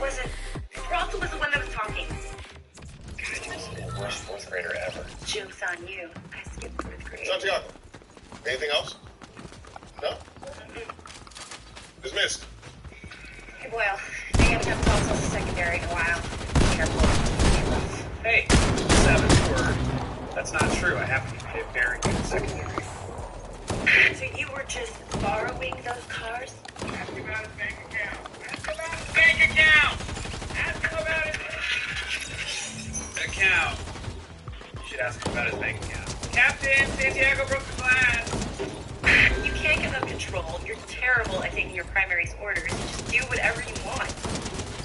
wasn't. Peralta was the one that was talking. God, you must be the worst fourth grader ever. Joke's on you. I skipped fourth grade. Santiago, anything else? No? Dismissed. Hey, Boyle. They haven't had Peralta's secondary in a while. Be careful. Hey, saboteur. That's not true. I happen to be a very good secondary. So you were just borrowing those cars? Ask about his bank account. Ask about his bank account. Ask him about his account. You should ask him about his bank account. Captain, Santiago broke the glass. You can't give up control. You're terrible at taking your primary's orders. Just do whatever you want.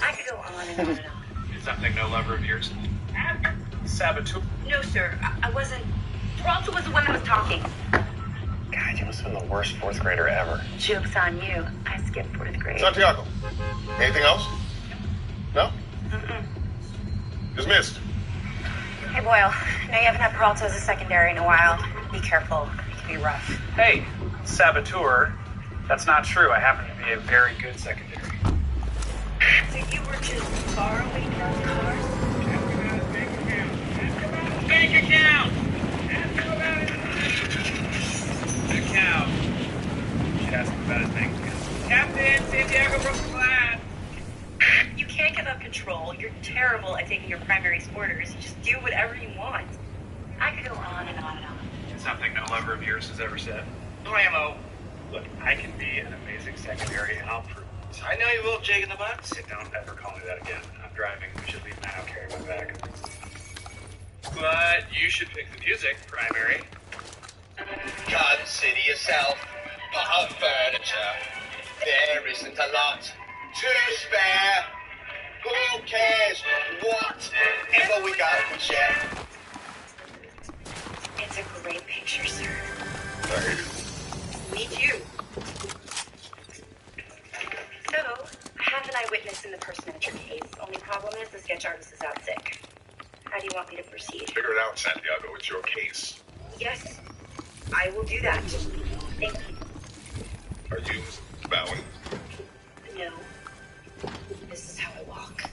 I could go on and on and on. Is something no lover of yours? Saboteur. No, sir. I wasn't. Peralta was the one that was talking. God, you must have been the worst fourth grader ever. Joke's on you. I skipped fourth grade. Santiago, anything else? No? Dismissed. Hey, Boyle. No, you haven't had Peralta as a secondary in a while. Be careful. It can be rough. Hey, saboteur. That's not true. I happen to be a very good secondary. So you were just borrowing those cars? Ask about his bank account. Ask about his bank account. Ask him about his account. You should ask him about his bank account. Captain, Santiago broke the glass. You can't give up control. You're terrible at taking your primary's orders. Just do whatever you want. I could go on and on and on. Something no lover of yours has ever said. Blammo. Look, I can be an amazing secondary, and I'll prove it. I know you will, Jake in the butt. Don't ever call me that again. I'm driving. We should leave now. Carry my bag. But you should pick the music, primary. Consider yourself part of furniture. There isn't a lot to spare. Who cares? Whatever we got, we share. It's a great picture, sir. I hate it. Me too. So, I have an eyewitness in the person at your case. Only problem is the sketch artist is out sick. How do you want me to proceed? Figure it out, Santiago. It's your case. Yes, I will do that. Thank you. Are you bowing? No. This is how I walk.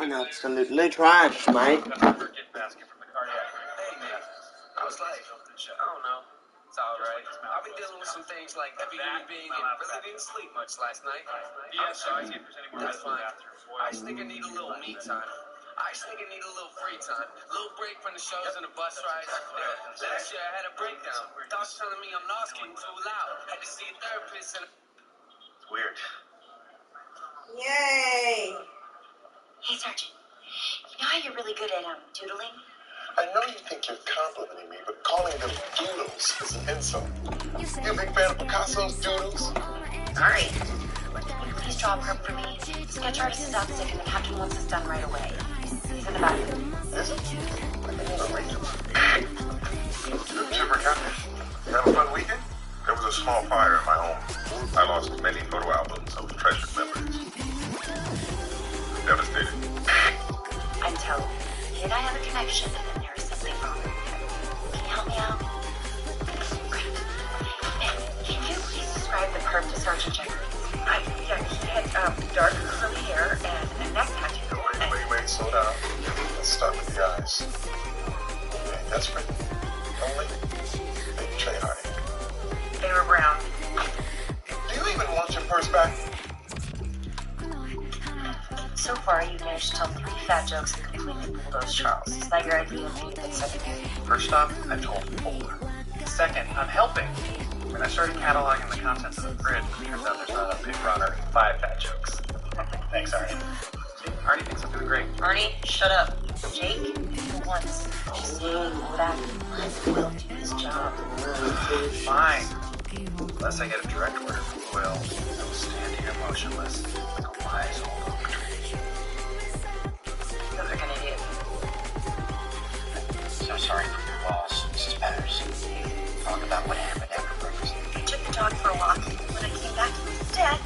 Absolutely trash, mate. I was like, I don't know. It's alright. I've been dealing with some things like heavy being and really didn't sleep much last night. I'm sorry. That's fine. I just think I need a little me time. I just think I need a little free time. A little break from the shows and the bus rides. Last year I had a breakdown. Thoughts telling me I'm lost, getting too loud. Had to see a therapist and it's weird. Yay! Hey, Sergeant. You know how you're really good at doodling? I know you think you're complimenting me, but calling them doodles is an insult. You a big fan of Picasso's doodles? Alright. Can you please draw a perp for me? Sketch artist is out sick and the captain wants this done right away. He's in the bathroom. Is it? I think I'm gonna read it. Super Captain, you have a fun weekend? There was a small fire in my home. I lost many photo albums of treasured memories. Devastated. I'm telling you, did I have a connection and then there is something wrong? Can you help me out? Can you please describe the perp to Sergeant Jenkins? Yeah, he had dark curly hair and a neck tattoo. Wait, slow down. Let's start with the eyes. Okay, that's right. Only. Maybe managed to tell 3 fat jokes and completely bulldoze Charles. Is that your idea of being a good secretary? First off, I told 4. Second, I'm helping. When I started cataloging the contents of the grid, it turns out there's a big runner, 5 fat jokes. Thanks, Arnie. See, Arnie thinks I'm doing great. Arnie, shut up. Jake, for once, just say that let Will do his job. Fine. Unless I get a direct order from Will, I will stand here motionless like a wise old oak tree. You're like an idiot. So sorry for your loss, Mrs. Patterson. Talk about what happened after breakfast. I took the dog for a walk. When I came back, he was dead.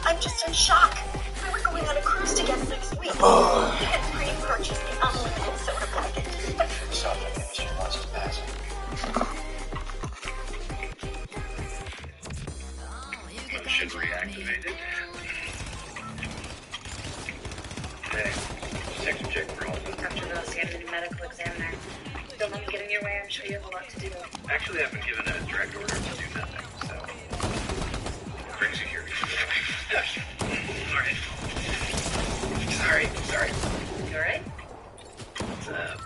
I'm just in shock. We were going on a cruise together next week. He had pre-purchased the unlimited soda package. Sorry, Mr. Ross's passing. Function reactivated. Hey, text check for all of them. After those, get a new medical examiner. Don't let me get in your way. I'm sure you have a lot to do. Actually, I've been given a direct order to do nothing, so. Bring security. Alright. Sorry. You alright? What's up?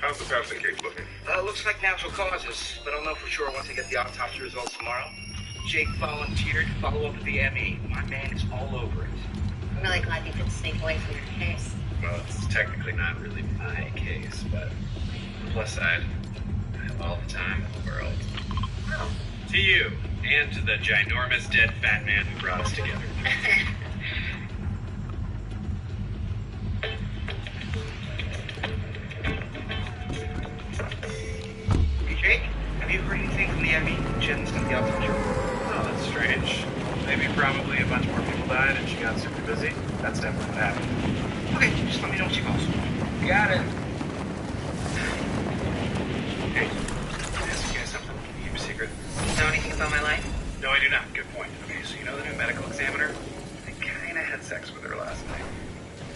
How's the passing case looking? Looks like natural causes, but I'll know for sure once I get the autopsy results tomorrow. Jake volunteered to follow up with the ME. My man is all over it. I'm really glad you could sneak away from your case. Well, it's technically not really my case, but on the plus side, I have all the time in the world. Oh. To you, and to the ginormous dead fat man who brought us together. Hey, Jake, have you heard anything from the ME? Jen's got the autopsy report. Oh, that's strange. Maybe probably a bunch more people died and she got super busy. That's definitely what happened. Okay, just let me know what she calls. Got it. Hey, can I ask you guys something? Keep a secret. Know anything about my life? No, I do not. Good point. Okay, so you know the new medical examiner? I kinda had sex with her last night.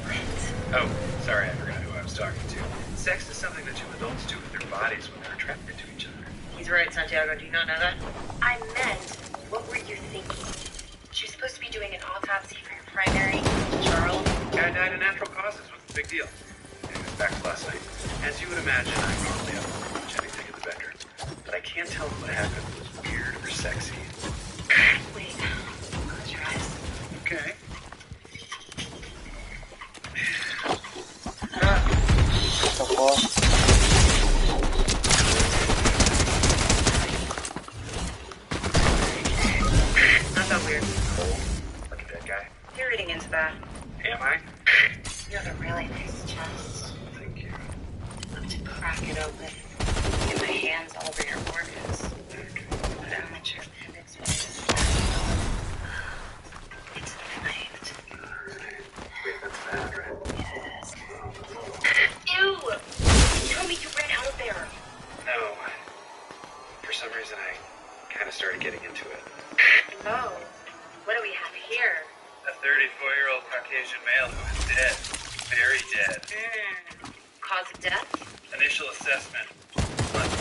What? Oh, sorry, I forgot who I was talking to. Sex is something that 2 adults do with their bodies when they're attracted to each other. He's right, Santiago. Do you not know that? I meant, what were you thinking? She was supposed to be doing an autopsy for your primary, Charles. Guy died of natural causes. What's the big deal? Anyways, back to last night. As you would imagine, I'm normally up for pretty much anything in the bedroom. But I can't tell if what happened was weird or sexy. Wait, close your eyes. Okay. Not that weird. Like a dead guy. You're reading into that. Am I? You have a really nice chest. Thank you. I'd love to crack it open. Get my hands all over your organs. Put it on your appendix. It's knifed. Alright. Wait, that's bad, right? Yes. Ew! Tell me you ran out of there. No. For some reason, I kind of started getting into it. Oh, what do we have here? A 34-year-old Caucasian male who is dead. Very dead. Cause of death? Initial assessment. Let's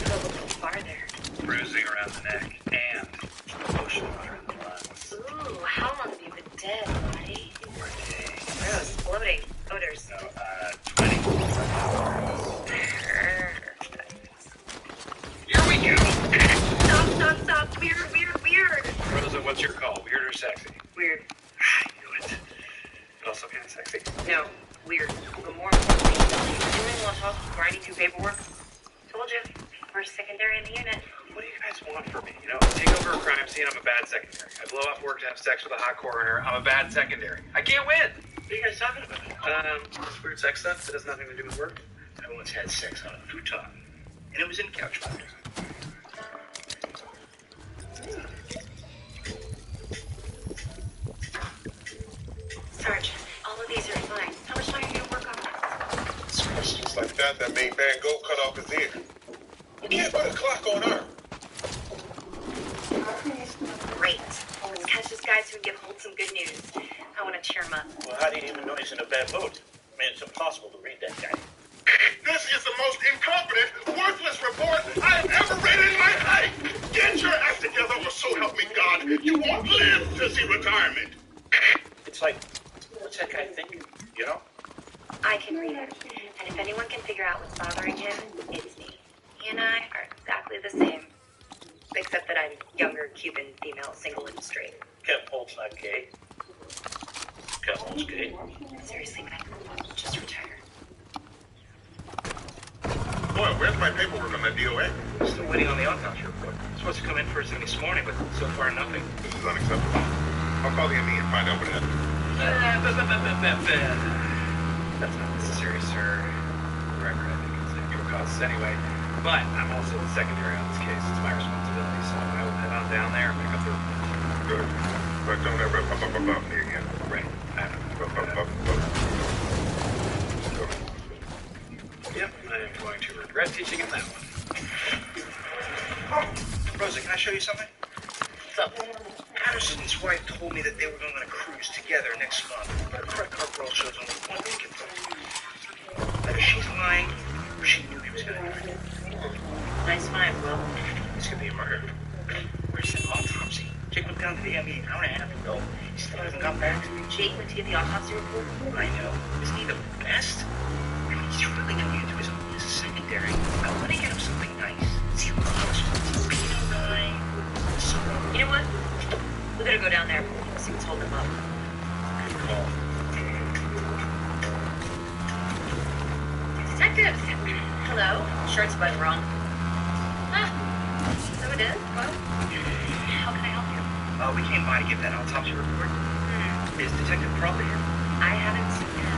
go a little farther. Bruising around the neck and motion water in the lungs. Ooh, how long have you been dead, buddy? 4 days. Gross, bloating, odors. No, 20. Here we go. Stop. Weird. Rosa, what's your call? Weird or sexy? Weird. I knew it. But also kind of sexy. No, weird. But more importantly, doing while talking, grinding through paperwork. Told you, we're secondary in the unit. What do you guys want from me? You know, take over a crime scene, I'm a bad secondary. I blow off work to have sex with a hot coroner, I'm a bad secondary. I can't win! What are you guys talking about? This weird sex stuff that has nothing to do with work. I once had sex on a futon, and it was in couch powder. Sarge, all of these are fine. How much longer are you going to work on this? Questions like that made Van Gogh cut off his ear. You can't put a clock on her. Great. Let's catch this guy so we can give Holt some good news. I want to cheer him up. Well, how do you even know he's in a bad mood? I mean, it's impossible to read that guy. This is the most incompetent, worthless report I have ever read in my life. Get your act together, or so help me God, you won't live to see retirement. It's like, what's that guy thinking, you know? I can read it. And if anyone can figure out what's bothering him, it's me. He and I are exactly the same. Except that I'm younger, Cuban, female, single, and straight. Kevin Holt's not gay. Kevin Holt's gay. Seriously, Mike, just retire. Boy, where's my paperwork on that DOA? Still waiting on the autopsy report. Supposed to come in first thing this morning, but so far nothing. This is unacceptable. I'll call the ME and find out what happened. That's not necessary, sir. The record, I think, is at your costs anyway. But I'm also the secondary on this case. It's my responsibility, so I will head on down there and pick up the report. Good. But don't ever bump me again. Right. I know. Yep, I am going to regret teaching him that one. Oh, Rosa, can I show you something? What's up? Patterson's wife told me that they were going on a cruise together next month. But her credit card bill shows only 1 week in front. Either she's lying, or she knew he was going to do it. Nice find, Will. This could be a murder. Where's the autopsy? Jake went down to the ME an hour and a half ago. He still hasn't got back to me. Jake went to get the autopsy report? I know. Isn't he the best? I mean, he's really going to use his own as a secondary. I want to get him something nice. See what else? Pinot Rye. You know what? We better go down there. See what's holding him up. Good call. Detective! Hello? Shirt's button wrong. Ah, so it is? Well, how can I help you? We came by to get that autopsy report. Is Detective Crawley here? I haven't seen him.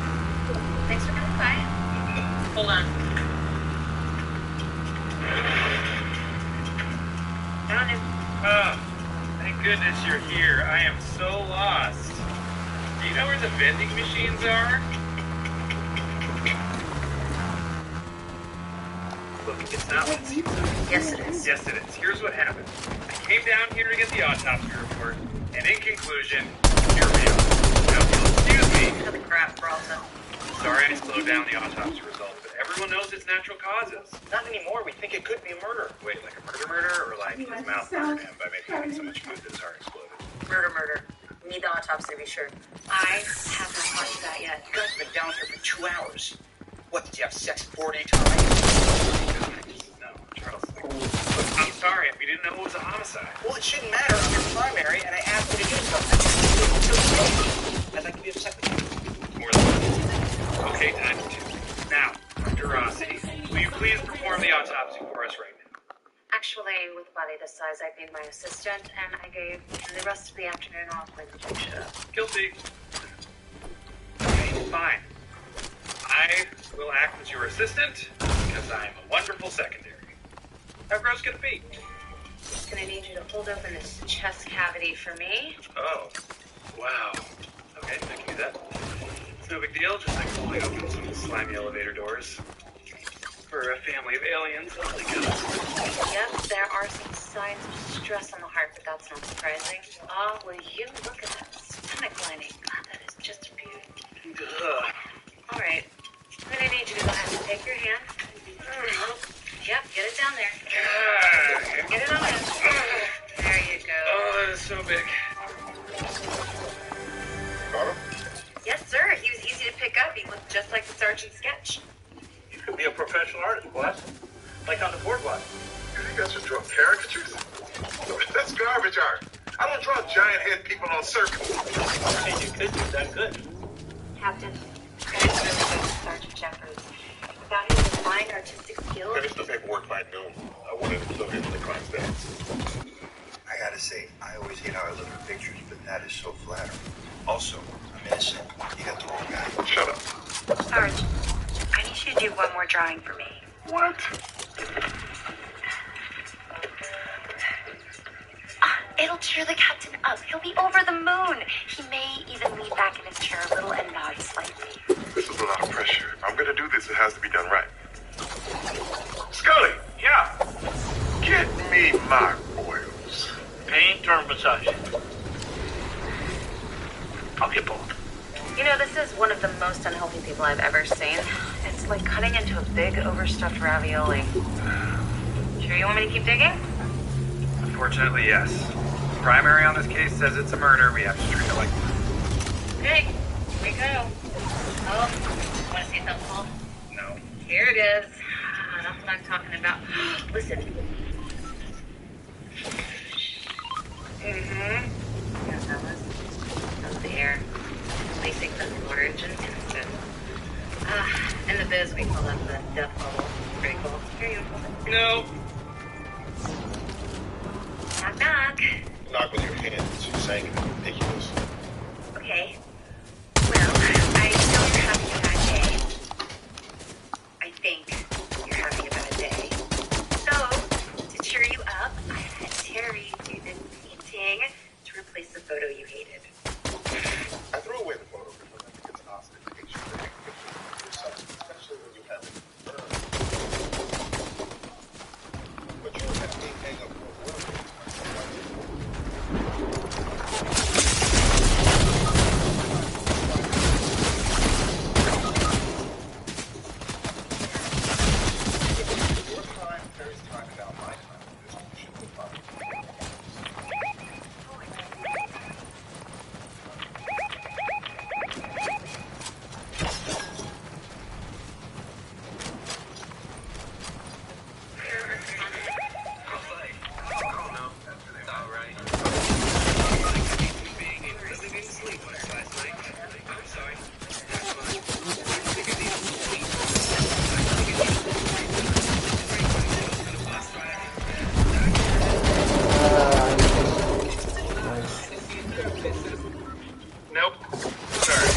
Thanks for coming by. Hold on. Found him. Oh, thank goodness you're here. I am so lost. Do you know where the vending machines are? Look, it's not what it seems like. Yes, it is. Yes, it is. Here's what happened. I came down here to get the autopsy report, and in conclusion, here we are. Now, if you'll excuse me. Cut the crap, Peralta. Sorry I slowed down the autopsy result, but everyone knows it's natural causes. Not anymore. We think it could be a murder. Wait, like a murder, or like his mouth murdered him by maybe having so much food that his heart exploded? Murder. We need the autopsy to be sure. I haven't gotten to that yet. You guys have been down here for 2 hours. What, did you have sex 40 times? No, Charles. Look, I'm sorry. We didn't know it was a homicide. Well, it shouldn't matter. I'm your primary, and I asked you to do something. It's okay. I'd like to be upset with you. More than that. Okay, times 2. Now, Dr. Rossi, will you please perform the autopsy for us right now? Actually, with a body this size, I'd be my assistant, and I gave the rest of the afternoon off with protection. Guilty. Okay, fine. I will act as your assistant because I am a wonderful secondary. How gross can it be? Gonna need you to hold open this chest cavity for me. Oh, wow. Okay, I can do that. It's no big deal, just like pulling open some slimy elevator doors. For a family of aliens, oh my God. Yep, there are some signs of stress on the heart, but that's not surprising. Oh, will you look at that stomach lining? God, that is just a beauty. Ugh. All right, I'm gonna need you to go ahead and take your hand. Yep, get it down there. Get it on in. There you go. Oh, that is so big. Got him? Yes, sir. He was easy to pick up. He looked just like the sergeant's sketch. You could be a professional artist, boss. Like on the boardwalk. You think I should draw caricatures? That's garbage art. I don't draw giant head people on circles. Hey, you could do that good. Captain, that is really good, Sergeant Jeffers. Without his fine artistic skills. Finish the paperwork by noon. I want it included in the crime stats. I gotta say, I always hate how I look at pictures, but that is so flattering. Also, I'm innocent. You got the wrong guy. Shut up. Sarge, I need you to do one more drawing for me. What? It'll cheer the captain up. He'll be over the moon. He may even lean back in his chair a little and nod slightly. This is a lot of pressure. If I'm gonna do this, it has to be done right. Scully! Yeah. Get me my oils. Paint or massage? I'll get both. You know, this is one of the most unhealthy people I've ever seen. It's like cutting into a big overstuffed ravioli. Sure you want me to keep digging? Unfortunately, yes. The primary on this case says it's a murder. We have to treat it like one. Okay, here we go. Oh, want to see something cool? No. Here it is. That's what I'm talking about. Listen. Mm-hmm. Yeah, fellas. That was the air. Releasing the orange and instant. In the biz, we call that the death bubble. Pretty cool. Here you go. No. Knock, knock. Knock with your hands. You're saying it's ridiculous. Okay. Well, I know you're having a bad day. I think you're having a bad day. So, to cheer you up, I had Terry do this painting to replace the photo you hated. I threw away the photo because I think it's an ossification to take pictures of yourself, especially when you have it burned. But you don't have to hang up your work. Your time, Terry's time, and now my time. This should be fine. Nope. Sorry.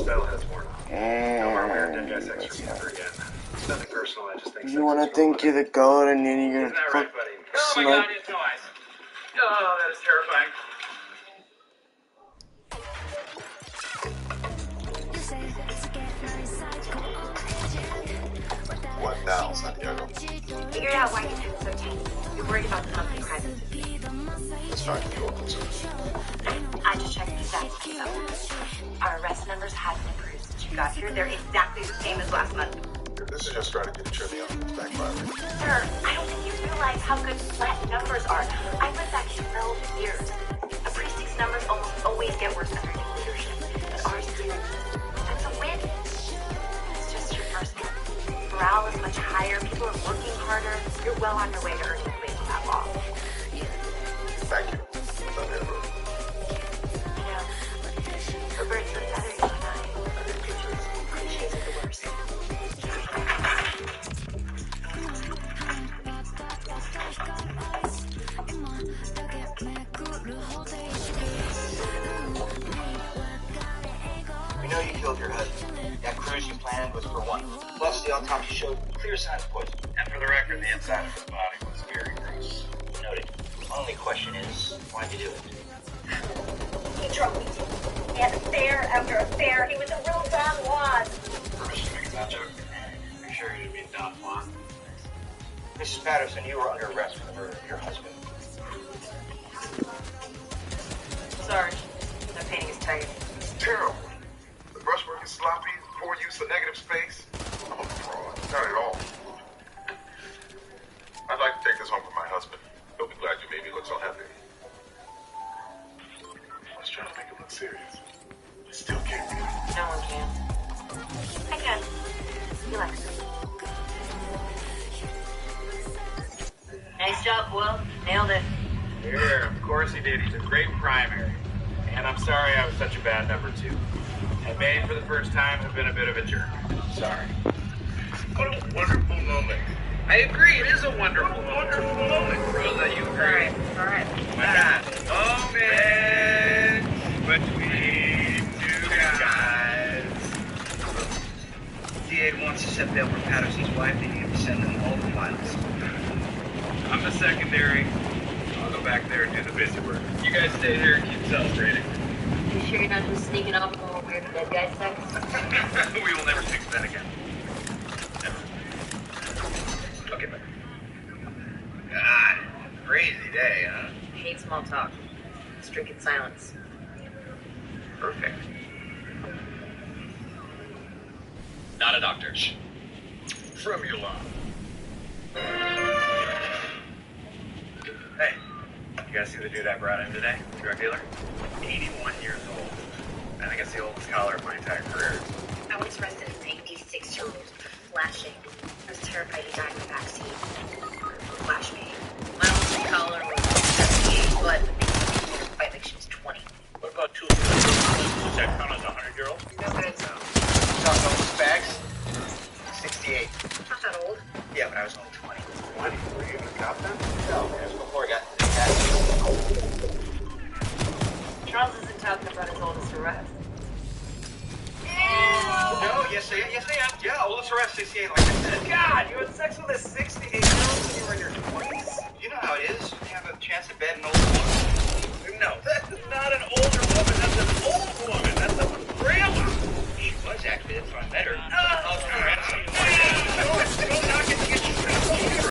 Spell has worn off. No more weird dead guy sex from ever again. It's nothing personal, I just think You want to think you're the goat and then you're Isn't gonna that fuck right, buddy? Oh my god, it's noise. Oh, that is terrifying. What now, Santiago? Figured out why you took so tense. You're worried about the company privacy. Let's try to your concern. I just checked the stats myself. Our arrest numbers haven't improved since you got here. They're exactly the same as last month. This is your strategy to cheer me up. It's backfiring. Sir, I don't think you realize how good flat numbers are. I lived back here 12 years. The precinct's numbers almost always get worse under new leadership. But ours here, that's a win. It's just your first month. Morale is much higher. People are working harder. You're well on your way to earning a place in that law. Thank you. Santiago. You know, for birds of a feather, you and I, cliches are the worst. We know you killed your husband. That cruise you planned was for one. Plus, the autopsy showed clear signs of poison. And for the record, the inside of his body was very gross. Noted. Only question is, why'd you do it? He drove me to. He had affair after affair. He was a real Don Juan. Are you sure you didn't mean Don Juan? Mrs. Patterson, you were under arrest for the murder of your husband. Sarge, that painting is tight. It's terrible. The brushwork is sloppy, poor use of negative space. I'm a fraud. Not at all. I'd like to take this home for my husband. He'll be glad you made me look so happy. I was trying to make it look serious. I still can't do it. No one can. I can. He likes it. Nice job, Will. Nailed it. Here, of course he did. He's a great primary. And I'm sorry I was such a bad number two. I may, for the first time, have been a bit of a jerk. Sorry. What a wonderful moment. I agree, it is a wonderful moment. Rosa, you agree? All right. Why not? Moment between two guys. DA wants to set bail for Patterson's wife. They need to send them all the files. I'm the secondary. I'll go back there and do the busy work. You guys stay here and keep celebrating. You sure you're not just sneaking off with more weird dead guy sex? We will never speak to that again. Never. Okay, bye. God, crazy day, huh? Hate small talk. Strict silence. Perfect. not a doctor. From your law. Hey, you guys see the dude I brought in today? Drug dealer? 81 years old. I think it's the oldest collar of my entire career. I once arrested a 96-year-old for flashing. I was terrified he died in the backseat. Flash me. My oldest collar was 78, but the big made her fight like she was 20. What about two? Does that count as a 100-year-old? No, but it's Talking about those bags? 68. not that old. Yeah, but I was only 20. 20? Were you a cop then? No, man, it was before I got into the taxi. Charles isn't talking about his oldest arrest. No, yes I am. Yeah, oldest arrest 68, like I said. God, you had sex with a 68-year-old when you were in your 20s? You know how it is. You have a chance to bed an older woman. No, that's not an older woman. That's a